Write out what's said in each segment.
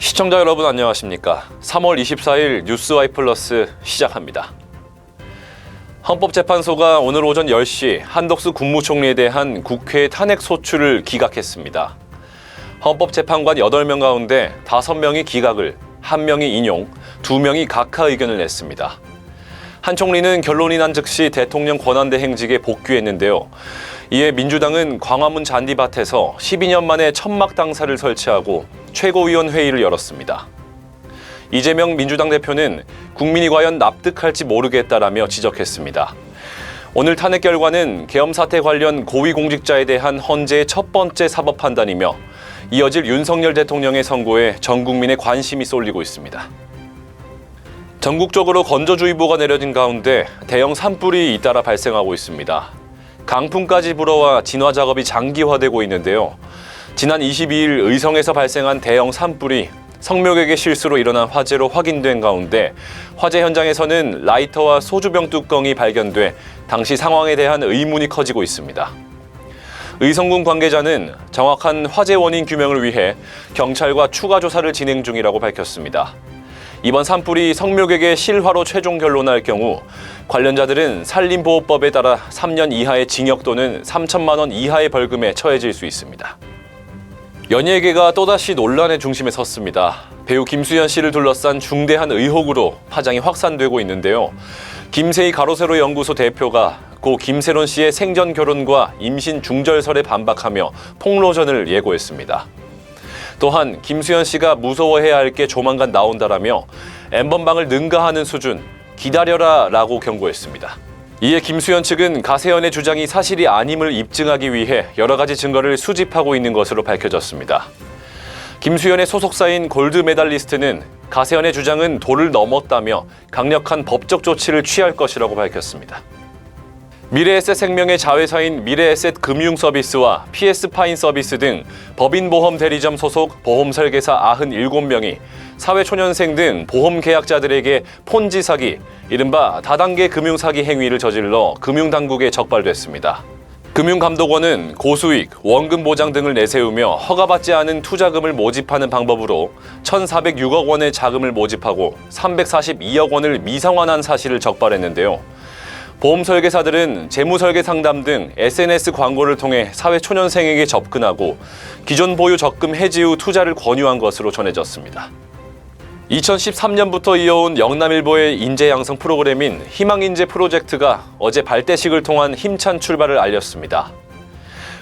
시청자 여러분 안녕하십니까? 3월 24일 뉴스와이 플러스 시작합니다. 헌법재판소가 오늘 오전 10시 한덕수 국무총리에 대한 국회 탄핵 소추를 기각했습니다. 헌법재판관 8명 가운데 5명이 기각을, 1명이 인용, 2명이 각하 의견을 냈습니다. 한 총리는 결론이 난 즉시 대통령 권한대 행직에 복귀했는데요. 이에 민주당은 광화문 잔디밭에서 12년 만에 천막 당사를 설치하고 최고위원 회의를 열었습니다. 이재명 민주당 대표는 국민이 과연 납득할지 모르겠다라며 지적했습니다. 오늘 탄핵 결과는 계엄 사태 관련 고위공직자에 대한 헌재의 첫 번째 사법 판단이며 이어질 윤석열 대통령의 선고에 전 국민의 관심이 쏠리고 있습니다. 전국적으로 건조주의보가 내려진 가운데 대형 산불이 잇따라 발생하고 있습니다. 강풍까지 불어와 진화 작업이 장기화되고 있는데요. 지난 22일 의성에서 발생한 대형 산불이 성묘객의 실수로 일어난 화재로 확인된 가운데 화재 현장에서는 라이터와 소주병 뚜껑이 발견돼 당시 상황에 대한 의문이 커지고 있습니다. 의성군 관계자는 정확한 화재 원인 규명을 위해 경찰과 추가 조사를 진행 중이라고 밝혔습니다. 이번 산불이 성묘객의 실화로 최종 결론날 경우 관련자들은 산림보호법에 따라 3년 이하의 징역 또는 3천만 원 이하의 벌금에 처해질 수 있습니다. 연예계가 또다시 논란의 중심에 섰습니다. 배우 김수현 씨를 둘러싼 중대한 의혹으로 파장이 확산되고 있는데요. 김세희 가로세로 연구소 대표가 고 김세론 씨의 생전 결혼과 임신 중절설에 반박하며 폭로전을 예고했습니다. 또한 김수현 씨가 무서워해야 할 게 조만간 나온다라며 엠번방을 능가하는 수준, 기다려라 라고 경고했습니다. 이에 김수현 측은 가세현의 주장이 사실이 아님을 입증하기 위해 여러 가지 증거를 수집하고 있는 것으로 밝혀졌습니다. 김수현의 소속사인 골드메달리스트는 가세현의 주장은 도를 넘었다며 강력한 법적 조치를 취할 것이라고 밝혔습니다. 미래에셋생명의 자회사인 미래에셋금융서비스와 PS파인서비스 등 법인보험 대리점 소속 보험설계사 97명이 사회초년생 등 보험계약자들에게 폰지 사기, 이른바 다단계 금융사기 행위를 저질러 금융당국에 적발됐습니다. 금융감독원은 고수익, 원금 보장 등을 내세우며 허가받지 않은 투자금을 모집하는 방법으로 1,406억 원의 자금을 모집하고 342억 원을 미상환한 사실을 적발했는데요. 보험 설계사들은 재무설계 상담 등 SNS 광고를 통해 사회초년생에게 접근하고 기존 보유 적금 해지 후 투자를 권유한 것으로 전해졌습니다. 2013년부터 이어온 영남일보의 인재 양성 프로그램인 희망인재 프로젝트가 어제 발대식을 통한 힘찬 출발을 알렸습니다.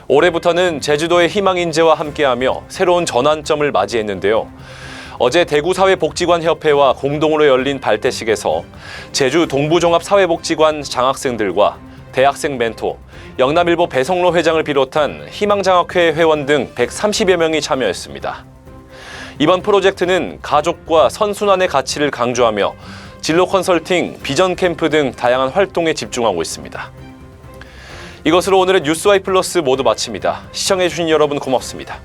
올해부터는 제주도의 희망인재와 함께하며 새로운 전환점을 맞이했는데요. 어제 대구사회복지관협회와 공동으로 열린 발대식에서 제주 동부종합사회복지관 장학생들과 대학생 멘토, 영남일보 배성로 회장을 비롯한 희망장학회 회원 등 130여 명이 참여했습니다. 이번 프로젝트는 가족과 선순환의 가치를 강조하며 진로 컨설팅, 비전 캠프 등 다양한 활동에 집중하고 있습니다. 이것으로 오늘의 뉴스와이 플러스 모두 마칩니다. 시청해주신 여러분 고맙습니다.